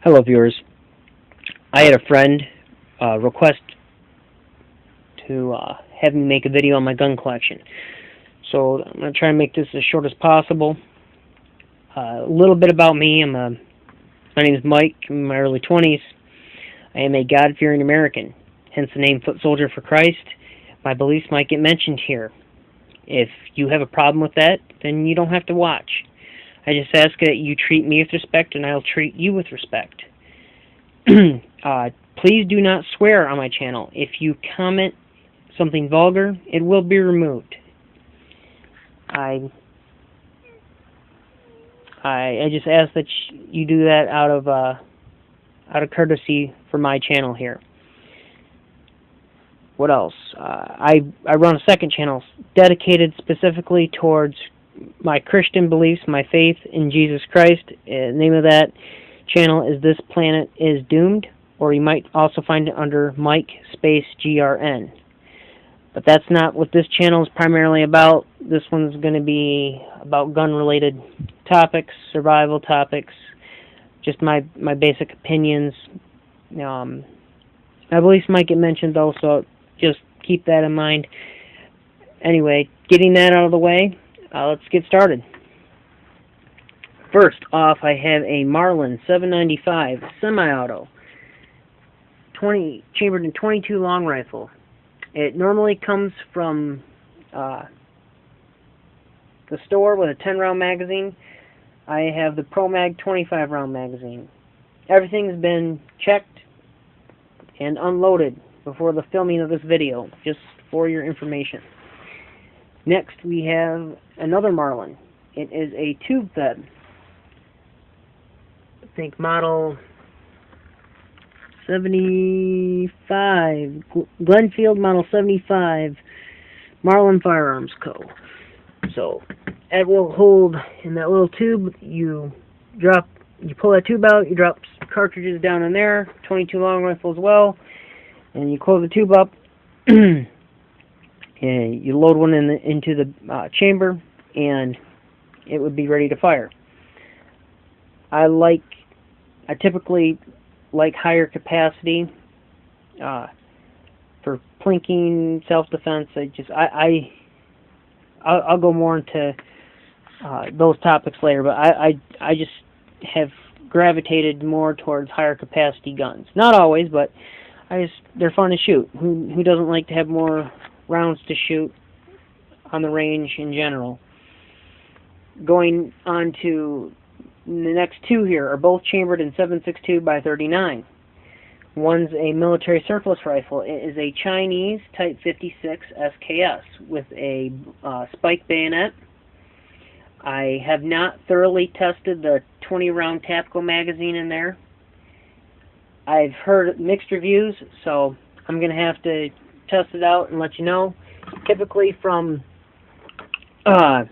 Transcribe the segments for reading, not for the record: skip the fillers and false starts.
Hello, viewers. I had a friend request to have me make a video on my gun collection. So I'm going to try and make this as short as possible. A little bit about me. My name is Mike. I'm in my early 20s. I am a God-fearing American, hence the name Foot Soldier for Christ. My beliefs might get mentioned here. If you have a problem with that, then you don't have to watch. I just ask that you treat me with respect, and I'll treat you with respect. Please do not swear on my channel. If you comment something vulgar, it will be removed. I just ask that you do that out of courtesy for my channel here. What else? I run a second channel dedicated specifically towards my Christian beliefs, my faith in Jesus Christ. The name of that channel is This Planet is Doomed, or you might also find it under Mike space GRN. But that's not what this channel is primarily about. This one's going to be about gun-related topics, survival topics, just my basic opinions. My beliefs might get mentioned though, so just keep that in mind. Anyway, getting that out of the way, let's get started. First off, I have a Marlin 795 semi-auto, chambered in .22 long rifle. It normally comes from the store with a 10-round magazine. I have the Pro Mag 25-round magazine. Everything's been checked and unloaded before the filming of this video, just for your information. Next, we have another Marlin. It is a tube fed. I think model 75, Glenfield model 75, Marlin Firearms Co. So, it will hold in that little tube. You pull that tube out, you drop cartridges down in there, .22 long rifle as well, and you close the tube up. And you load one into the chamber, and it would be ready to fire. I typically like higher capacity for plinking, self-defense. I'll go more into those topics later, but I just have gravitated more towards higher capacity guns. Not always, but they're fun to shoot. Who doesn't like to have more rounds to shoot on the range in general? Going on to the next two here are both chambered in 7.62 by 39. One's a military surplus rifle. It is a Chinese Type 56 SKS with a spike bayonet. I have not thoroughly tested the 20-round tactical magazine in there. I've heard mixed reviews, so I'm going to have to test it out and let you know. Typically from the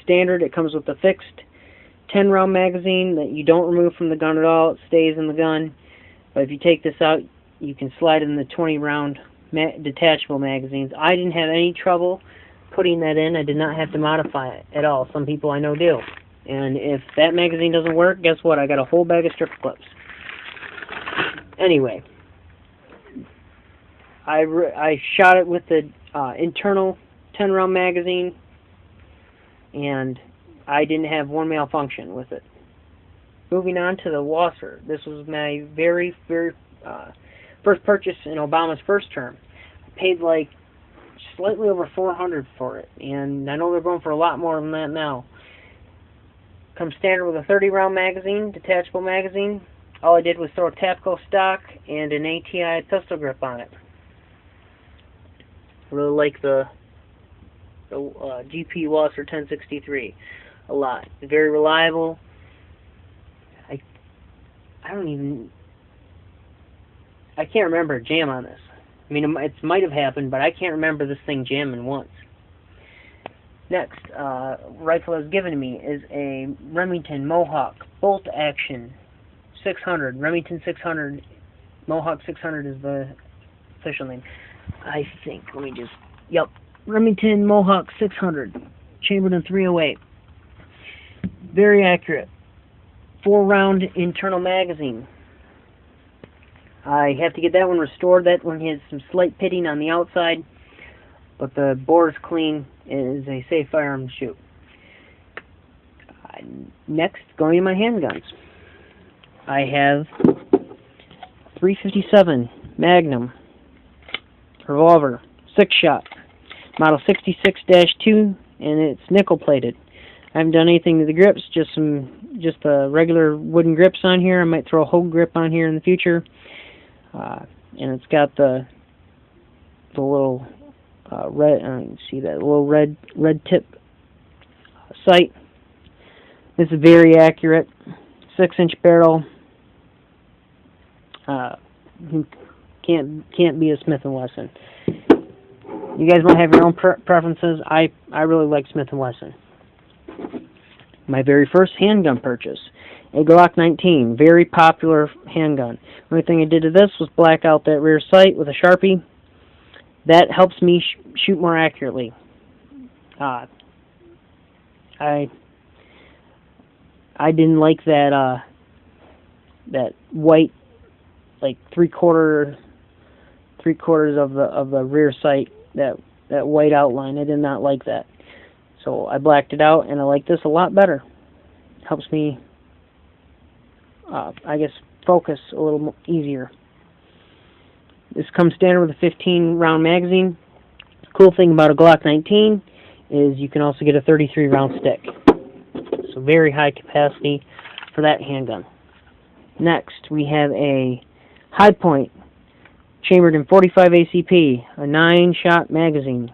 standard, it comes with a fixed 10-round magazine that you don't remove from the gun at all. It stays in the gun. But if you take this out, you can slide in the 20-round detachable magazines. I didn't have any trouble putting that in. I did not have to modify it at all. Some people I know do. And if that magazine doesn't work, guess what? I got a whole bag of strip clips. Anyway, I shot it with the internal 10-round magazine, and I didn't have one malfunction with it. Moving on to the Wasser. This was my very first purchase in Obama's first term. I paid like slightly over $400 for it, and I know they're going for a lot more than that now. Comes standard with a 30-round magazine, detachable magazine. All I did was throw a tactical stock and an ATI pistol grip on it. I really like the GP Wasser 1063 a lot. It's very reliable. I can't remember a jam on this. I mean, it might have happened, but I can't remember this thing jamming once. Next, rifle that was given to me is a Remington Mohawk bolt action 600. Remington 600. Mohawk 600 is the official name. I think, yep, Remington Mohawk 600, chambered in .308. Very accurate. 4-round internal magazine. I have to get that one restored. That one has some slight pitting on the outside, but the bore is clean. It is a safe firearm to shoot. Next, going to my handguns. I have 357 Magnum revolver, 6-shot, model 66-2, and it's nickel plated. I haven't done anything to the grips, just the regular wooden grips on here. I might throw a whole grip on here in the future. And it's got the little red. You see that little red tip sight. This is very accurate. 6-inch barrel. Can't be a Smith & Wesson. You guys might have your own preferences. I really like Smith & Wesson. My very first handgun purchase, a Glock 19, very popular handgun. The only thing I did to this was black out that rear sight with a Sharpie. That helps me shoot more accurately. I didn't like that white, like three-quarters of the rear sight, that white outline. I did not like that. So I blacked it out, and I like this a lot better. Helps me, I guess, focus a little easier. This comes standard with a 15-round magazine. The cool thing about a Glock 19 is you can also get a 33-round stick. So very high capacity for that handgun. Next, we have a High Point, chambered in 45 ACP, a 9-shot magazine.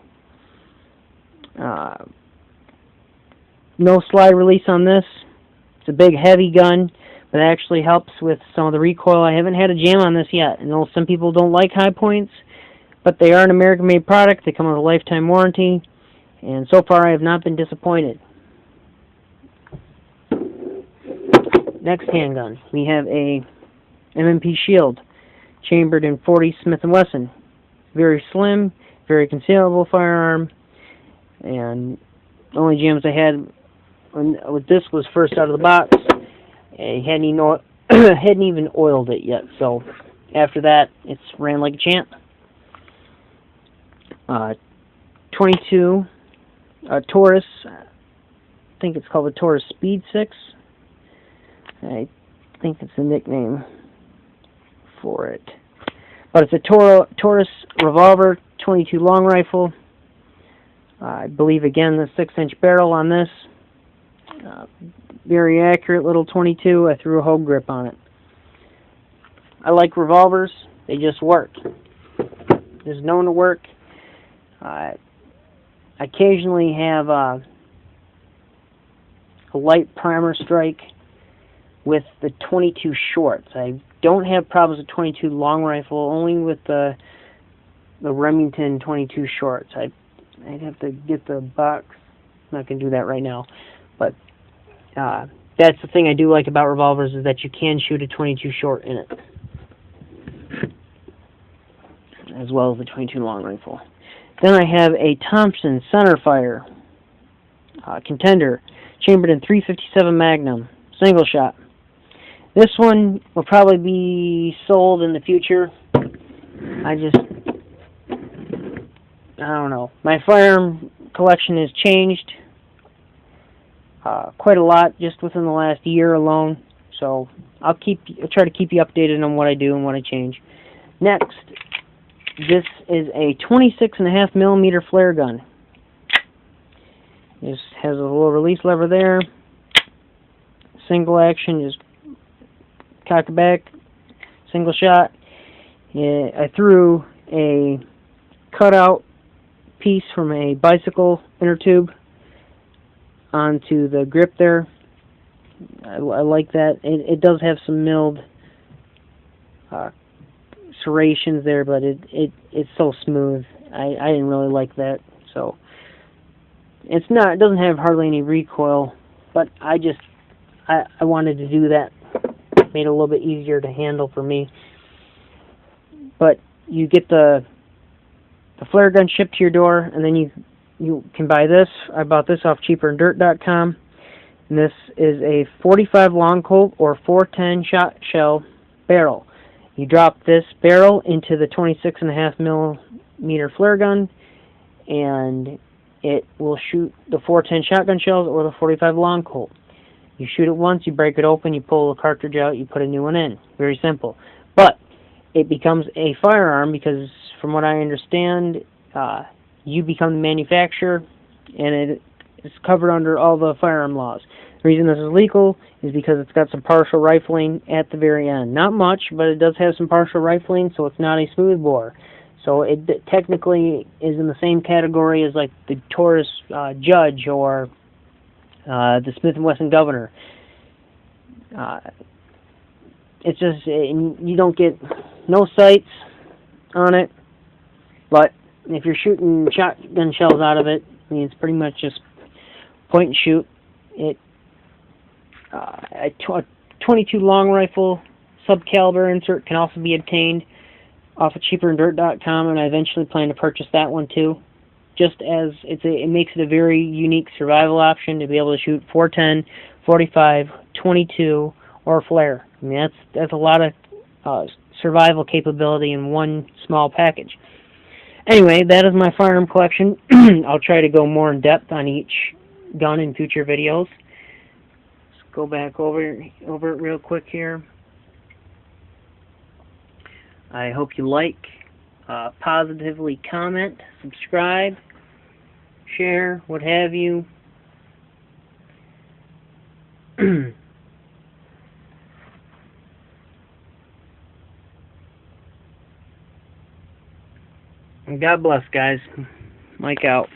No slide release on this. It's a big, heavy gun, but it actually helps with some of the recoil. I haven't had a jam on this yet. I know some people don't like High Points, but they are an American-made product. They come with a lifetime warranty, and so far I have not been disappointed. Next handgun, we have a M&P Shield, chambered in 40 Smith & Wesson. Very slim, very concealable firearm, and the only jams I had with this was first out of the box. I hadn't even oiled it yet, so after that, it's ran like a champ. 22 Taurus, I think it's called the Taurus Speed 6. I think it's the nickname for it. But it's a Taurus revolver, 22 long rifle. I believe, again, the 6-inch barrel on this. Very accurate little 22. I threw a whole grip on it. I like revolvers. They just work. It's known to work. I occasionally have a light primer strike with the 22 shorts. I don't have problems with 22 long rifle, only with the Remington 22 shorts. I'd have to get the box. I'm not going to do that right now. But that's the thing I do like about revolvers, is that you can shoot a 22 short in it, as well as the 22 long rifle. Then I have a Thompson centerfire contender, chambered in 357 Magnum, single shot. This one will probably be sold in the future. I don't know. My firearm collection has changed quite a lot just within the last year alone. So I'll try to keep you updated on what I do and what I change. Next, this is a 26.5 millimeter flare gun. This has a little release lever there. Single action, just cock it back, single shot. Yeah, I threw a cutout piece from a bicycle inner tube onto the grip there. I like that. It does have some milled serrations there, but it's so smooth. I didn't really like that. So it doesn't have hardly any recoil, but I wanted to do that. Made it a little bit easier to handle for me. But you get the flare gun shipped to your door, and then you can buy this. I bought this off cheaperanddirt.com. And And this is a 45 long Colt or 410 shot shell barrel. You drop this barrel into the 26.5 millimeter flare gun, and it will shoot the 410 shotgun shells or the 45 long Colt. You shoot it once, you break it open, you pull the cartridge out, you put a new one in. Very simple. But it becomes a firearm because, from what I understand, you become the manufacturer, and it is covered under all the firearm laws. The reason this is legal is because it's got some partial rifling at the very end. Not much, but it does have some partial rifling, so it's not a smooth bore. So it technically is in the same category as like the Taurus Judge or the Smith & Wesson Governor. It's just, you don't get no sights on it, but if you're shooting shotgun shells out of it, I mean, it's pretty much just point and shoot. A 22 long rifle sub-caliber insert can also be obtained off of cheaperanddirt.com, and I eventually plan to purchase that one too. Just as it makes it a very unique survival option to be able to shoot 410, 45, 22, or flare. I mean, that's a lot of survival capability in one small package. Anyway, that is my firearm collection. I'll try to go more in depth on each gun in future videos. Let's go back over it real quick here. I hope you like, positively comment, subscribe, share, what have you. God bless, guys. Mike out.